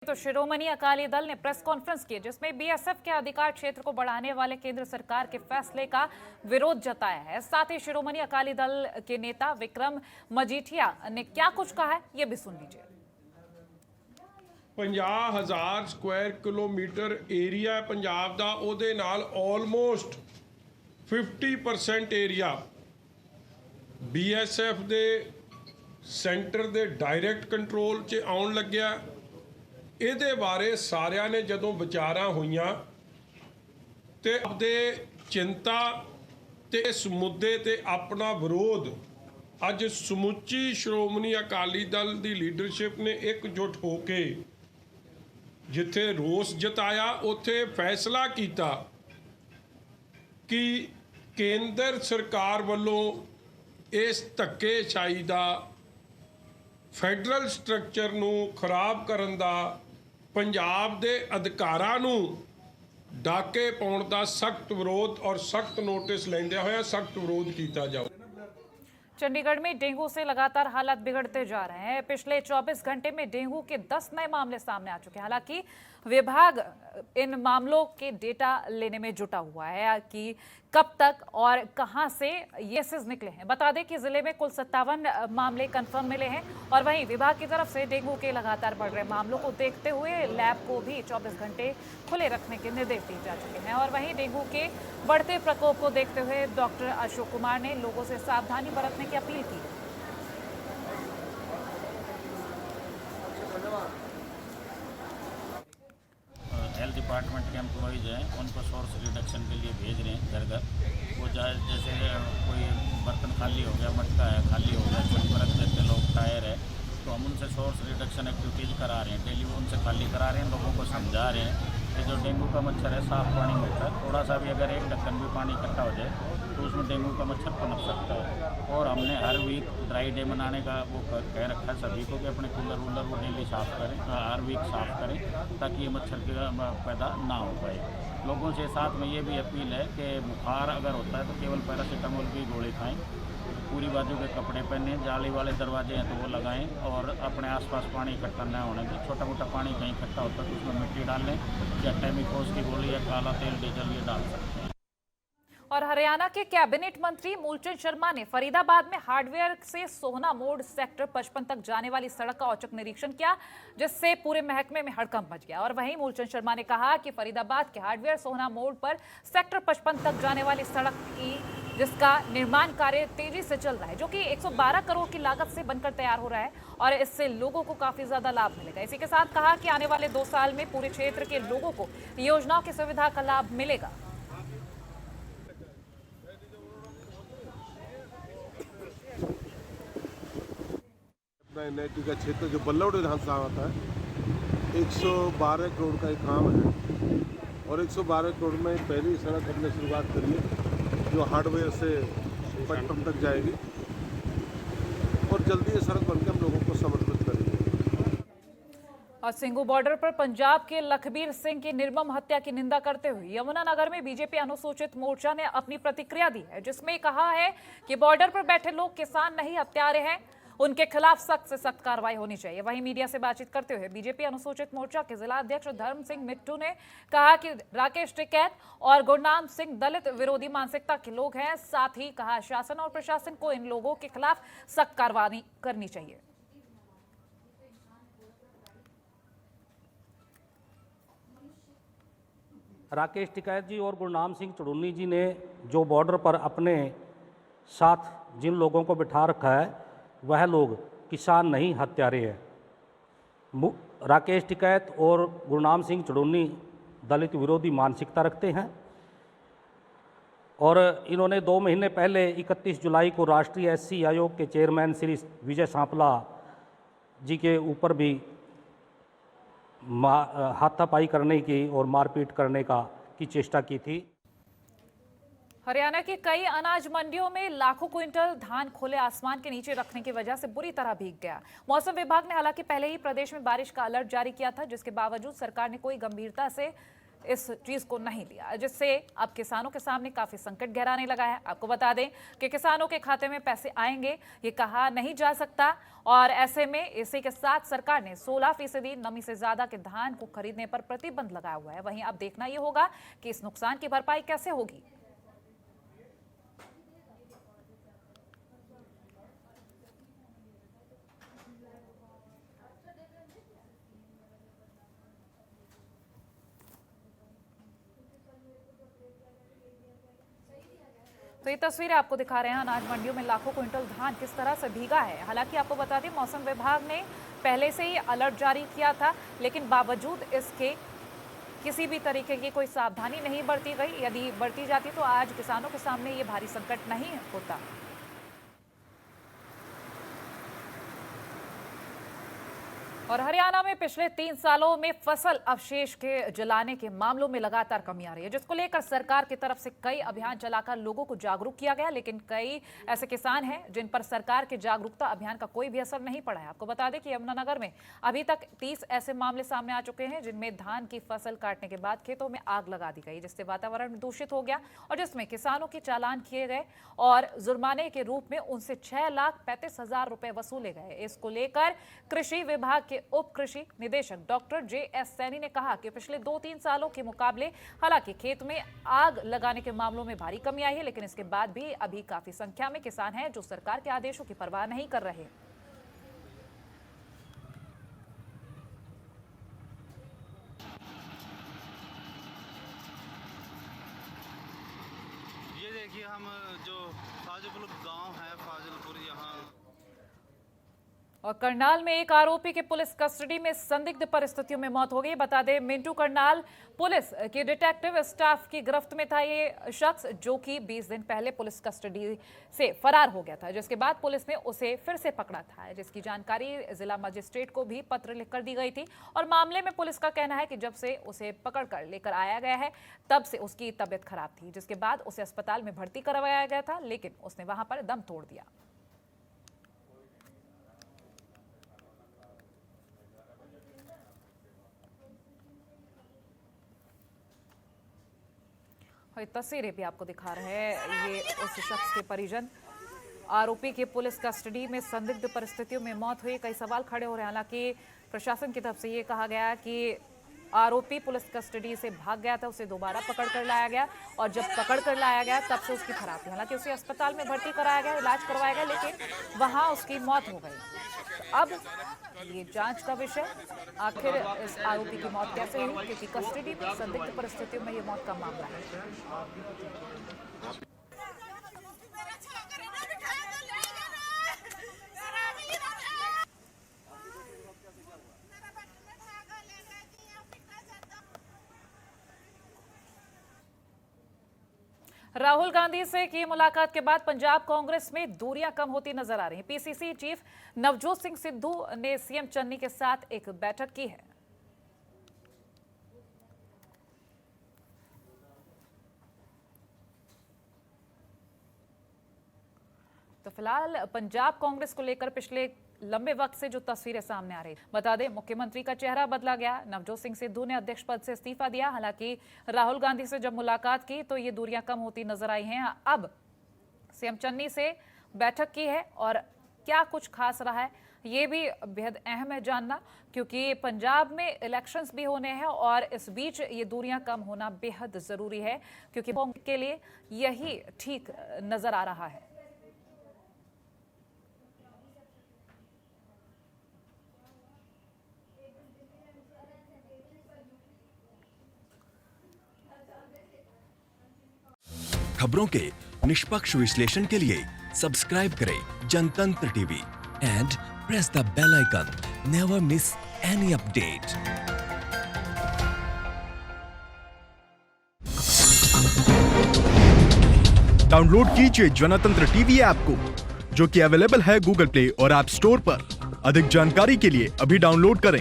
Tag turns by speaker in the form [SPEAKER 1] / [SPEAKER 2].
[SPEAKER 1] तो शिरोमणि अकाली दल ने press conference की जिसमें बीएसएफ के अधिकार क्षेत्र को बढ़ाने वाले केंद्र सरकार के फैसले का विरोध जताया है। साथ ही शिरोमणि अकाली दल के नेता विक्रम मजीठिया ने क्या कुछ कहा है, ये भी सुन लीजिए।
[SPEAKER 2] 50,000 ਸਕੁਆਇਰ ਕਿਲੋਮੀਟਰ ਏਰੀਆ ਹੈ ਪੰਜਾਬ ਦਾ, ਉਹਦੇ ਨਾਲ ਆਲਮੋਸਟ 50% ਏਰੀਆ ਬੀਐਸਐਫ ਦੇ ਸੈਂਟਰ ਦੇ ਡਾਇਰੈਕਟ ਕੰਟਰੋਲ 'ਚ ਆਉਣ ਲੱਗਿਆ। ਇਹਦੇ ਬਾਰੇ ਸਾਰਿਆਂ ਨੇ ਜਦੋਂ ਵਿਚਾਰਾਂ ਹੋਈਆਂ ਤੇ ਆਪਦੇ ਚਿੰਤਾ ਤੇ ਇਸ ਮੁੱਦੇ ਤੇ ਆਪਣਾ ਵਿਰੋਧ ਅੱਜ ਸਮੁੱਚੀ ਸ਼੍ਰੋਮਣੀ ਅਕਾਲੀ ਦਲ ਦੀ ਲੀਡਰਸ਼ਿਪ ਨੇ ਇਕਜੁੱਟ ਹੋ ਕੇ ਜਿੱਥੇ ਰੋਸ ਜਤਾਇਆ ਉੱਥੇ ਫੈਸਲਾ ਕੀਤਾ ਕਿ ਕੇਂਦਰ ਸਰਕਾਰ ਵੱਲੋਂ ਇਸ ਧੱਕੇਸ਼ਾਹੀ ਦਾ ਫੈਡਰਲ ਸਟਰਕਚਰ ਨੂੰ ਖਰਾਬ ਕਰਨ ਦਾ ਪੰਜਾਬ ਦੇ ਅਧਿਕਾਰਾਂ ਨੂੰ ਡਾਕੇ ਪਾਉਣ ਦਾ ਸਖਤ ਵਿਰੋਧ ਔਰ ਸਖਤ ਨੋਟਿਸ ਲੈਂਦਿਆਂ ਹੋਇਆ ਸਖਤ ਵਿਰੋਧ ਕੀਤਾ ਜਾਊ।
[SPEAKER 1] चंडीगढ़ में डेंगू से लगातार हालात बिगड़ते जा रहे हैं। पिछले 24 घंटे में डेंगू के 10 नए मामले सामने आ चुके हैं। हालांकि विभाग इन मामलों के डेटा लेने में जुटा हुआ है कि कब तक और कहां से ये केसेस निकले हैं। बता दें कि जिले में कुल 57 मामले कंफर्म मिले हैं और वहीं विभाग की तरफ से डेंगू के लगातार बढ़ रहे मामलों को देखते हुए लैब को भी 24 घंटे खुले रखने के निर्देश दिए जा चुके हैं। और वहीं डेंगू के बढ़ते प्रकोप को देखते हुए डॉक्टर अशोक कुमार ने लोगों से सावधानी बरतने की अपील की।
[SPEAKER 3] हेल्थ डिपार्टमेंट के एम्प्लॉयज़ हैं उनको सोर्स रिडक्शन के लिए भेज रहे हैं घर घर। वो जैसे कोई बर्तन खाली हो गया, मटका है खाली हो गया, छोटी बरत देते लोग, टायर है, तो हम उनसे सोर्स रिडक्शन एक्टिविटीज़ करा रहे हैं। डेली वो उनसे खाली करा रहे हैं, लोगों को समझा रहे हैं कि जो डेंगू का मच्छर है साफ़ पानी में होता है, थोड़ा सा भी अगर एक ढक्कन भी पानी इकट्ठा हो जाए तो उसमें डेंगू का मच्छर पनप सकता है। और हमने हर वीक ड्राई डे मनाने का वो कह रखा है सभी को कि अपने कूलर वूलर वो डेली साफ़ करें, हर वीक साफ़ करें ताकि ये मच्छर पैदा ना हो पाए। लोगों से साथ में ये भी अपील है कि बुखार अगर होता है तो केवल पैरासीटामोल की गोली खाएं, पूरी बाजू के कपड़े पहने, जाली वाले दरवाजे हैं तो वो लगाएं और अपने आसपास पानी इकट्ठा न होने दें। छोटा मोटा पानी कहीं इकट्ठा होता है तो उसमें मिट्टी डाल लें या टेमिकोस की गोली या काला तेल डीजल ये डाल सकते हैं।
[SPEAKER 1] और हरियाणा के कैबिनेट मंत्री मूलचंद शर्मा ने फरीदाबाद में हार्डवेयर से सोहना मोड़ सेक्टर 55 तक जाने वाली सड़क का औचक निरीक्षण किया, जिससे पूरे महकमे में हड़कंप मच गया। और वहीं मूलचंद शर्मा ने कहा कि फरीदाबाद के हार्डवेयर सोहना मोड़ पर सेक्टर 55 तक जाने वाली सड़क की जिसका निर्माण कार्य तेजी से चल रहा है, जो कि 112 करोड़ की लागत से बनकर तैयार हो रहा है और इससे लोगों को काफी ज्यादा लाभ मिलेगा। इसी के साथ कहा कि आने वाले 2 साल में पूरे क्षेत्र के लोगों को योजनाओं की सुविधा का लाभ मिलेगा।
[SPEAKER 4] एनआईटी का क्षेत्र जो बल्लौड़ विधानसभा आता है 112 करोड़ का एक काम है और 112 करोड़ में पहली सड़क हमने शुरुआत करी है जो हार्डवेयर से पटना तक जाएगी और जल्दी ये सड़क बनकर हम लोगों को समर्पित करेंगे।
[SPEAKER 1] और सिंघू बॉर्डर पर पंजाब के लखबीर सिंह की निर्मम हत्या की निंदा करते हुए यमुनानगर में बीजेपी अनुसूचित मोर्चा ने अपनी प्रतिक्रिया दी है, जिसमें कहा है कि बॉर्डर पर बैठे लोग किसान नहीं हत्यारे हैं, उनके खिलाफ सख्त से सख्त कार्रवाई होनी चाहिए। वहीं मीडिया से बातचीत करते हुए बीजेपी अनुसूचित मोर्चा के जिला अध्यक्ष धर्म सिंह मिट्टू ने कहा कि राकेश टिकैत और गुरनाम सिंह दलित विरोधी मानसिकता के लोग हैं। साथ ही कहा शासन और प्रशासन को इन लोगों के खिलाफ सख्त कार्रवाई करनी चाहिए।
[SPEAKER 5] राकेश टिकैत जी और गुरनाम सिंह चुड़ूनी जी ने जो बॉर्डर पर अपने साथ जिन लोगों को बिठा रखा है वह लोग किसान नहीं हत्यारे हैं। राकेश टिकैत और गुरनाम सिंह चुड़ूनी दलित विरोधी मानसिकता रखते हैं और इन्होंने 2 महीने पहले 31 जुलाई को राष्ट्रीय एससी आयोग के चेयरमैन श्री विजय सांपला जी के ऊपर भी हाथापाई करने की और मारपीट करने की चेष्टा की थी।
[SPEAKER 1] हरियाणा की कई अनाज मंडियों में लाखों क्विंटल धान खुले आसमान के नीचे रखने की वजह से बुरी तरह भीग गया। मौसम विभाग ने हालांकि पहले ही प्रदेश में बारिश का अलर्ट जारी किया था, जिसके बावजूद सरकार ने कोई गंभीरता से इस चीज को नहीं लिया, जिससे अब किसानों के सामने काफी संकट गहराने लगा है। आपको बता दें कि किसानों के खाते में पैसे आएंगे ये कहा नहीं जा सकता, और ऐसे में इसी के साथ सरकार ने 16% नमी से ज्यादा के धान को खरीदने पर प्रतिबंध लगाया हुआ है। वहीं अब देखना यह होगा कि इस नुकसान की भरपाई कैसे होगी। तो ये तस्वीरें आपको दिखा रहे हैं अनाज मंडियों में लाखों क्विंटल धान किस तरह से भीगा है। हालांकि आपको बता दें मौसम विभाग ने पहले से ही अलर्ट जारी किया था, लेकिन बावजूद इसके किसी भी तरीके की कोई सावधानी नहीं बरती गई। यदि बरती जाती तो आज किसानों के सामने ये भारी संकट नहीं होता। और हरियाणा में पिछले 3 सालों में फसल अवशेष के जलाने के मामलों में लगातार कमी आ रही है, जिसको लेकर सरकार की तरफ से कई अभियान चलाकर लोगों को जागरूक किया गया, लेकिन कई ऐसे किसान हैं जिन पर सरकार के जागरूकता अभियान का कोई भी असर नहीं पड़ा है। आपको बता दें कि यमुनानगर में अभी तक 30 ऐसे मामले सामने आ चुके हैं जिनमें धान की फसल काटने के बाद खेतों में आग लगा दी गई, जिससे वातावरण दूषित हो गया और जिसमें किसानों के चालान किए गए और जुर्माने के रूप में उनसे 6,35,000 रुपए वसूले गए। इसको लेकर कृषि विभाग के उप कृषि निदेशक डॉक्टर JS सैनी ने कहा कि पिछले 2-3 सालों के मुकाबले हालांकि खेत में आग लगाने के मामलों में भारी कमी आई है, लेकिन इसके बाद भी अभी काफी संख्या में किसान हैं जो सरकार के आदेशों की परवाह नहीं कर रहे।
[SPEAKER 6] ये देखिए हम जो फाजिलपुर गांव है, फाजिलपुर यहाँ।
[SPEAKER 1] और करनाल में एक आरोपी की पुलिस कस्टडी में संदिग्ध परिस्थितियों में मौत हो गई। बता दें मिंटू करनाल पुलिस के डिटेक्टिव स्टाफ की गिरफ्त में था ये शख्स, जो कि 20 दिन पहले पुलिस कस्टडी से फरार हो गया था, जिसके बाद पुलिस ने उसे फिर से पकड़ा था, जिसकी जानकारी जिला मजिस्ट्रेट को भी पत्र लिखकर दी गई थी। और मामले में पुलिस का कहना है कि जब से उसे पकड़कर लेकर आया गया है तब से उसकी तबीयत खराब थी, जिसके बाद उसे अस्पताल में भर्ती करवाया गया था, लेकिन उसने वहां पर दम तोड़ दिया। तस्वीरें भी आपको दिखा रहे हैं, ये उस शख्स के परिजन। आरोपी की पुलिस कस्टडी में संदिग्ध परिस्थितियों में मौत हुई। कई सवाल खड़े हो रहे हैं। हालांकि प्रशासन की तरफ से ये कहा गया कि आरोपी पुलिस कस्टडी से भाग गया था, उसे दोबारा पकड़ कर लाया गया और जब पकड़ कर लाया गया तब से उसकी खराब थी। हालांकि उसे अस्पताल में भर्ती कराया गया, इलाज करवाया गया, लेकिन वहां उसकी मौत हो गई। अब ये जांच का विषय, आखिर इस आरोपी की मौत कैसे हुई, क्योंकि कस्टडी में संदिग्ध परिस्थितियों में ये मौत का मामला है। राहुल गांधी से की मुलाकात के बाद पंजाब कांग्रेस में दूरियां कम होती नजर आ रही हैं। पीसीसी चीफ नवजोत सिंह सिद्धू ने सीएम चन्नी के साथ एक बैठक की है। तो फिलहाल पंजाब कांग्रेस को लेकर पिछले लंबे वक्त से जो तस्वीरें सामने आ रही, बता दें मुख्यमंत्री का चेहरा बदला गया। नवजोत सिंह सिद्धू ने अध्यक्ष पद से इस्तीफा दिया। हालांकि राहुल गांधी से जब मुलाकात की तो ये दूरियां कम होती नजर आई हैं। अब सीएम चन्नी से बैठक की है और क्या कुछ खास रहा है ये भी बेहद अहम है जानना, क्योंकि पंजाब में इलेक्शंस भी होने हैं और इस बीच ये दूरियां कम होना बेहद जरूरी है, क्योंकि के लिए यही ठीक नजर आ रहा है।
[SPEAKER 7] खबरों के निष्पक्ष विश्लेषण के लिए सब्सक्राइब करें Janatantra TV and press the bell icon. Never miss any update.
[SPEAKER 8] Download कीजिए जनतंत्र टीवी ऐप को, जो कि अवेलेबल है गूगल प्ले और ऐप स्टोर पर। अधिक जानकारी के लिए अभी डाउनलोड करें।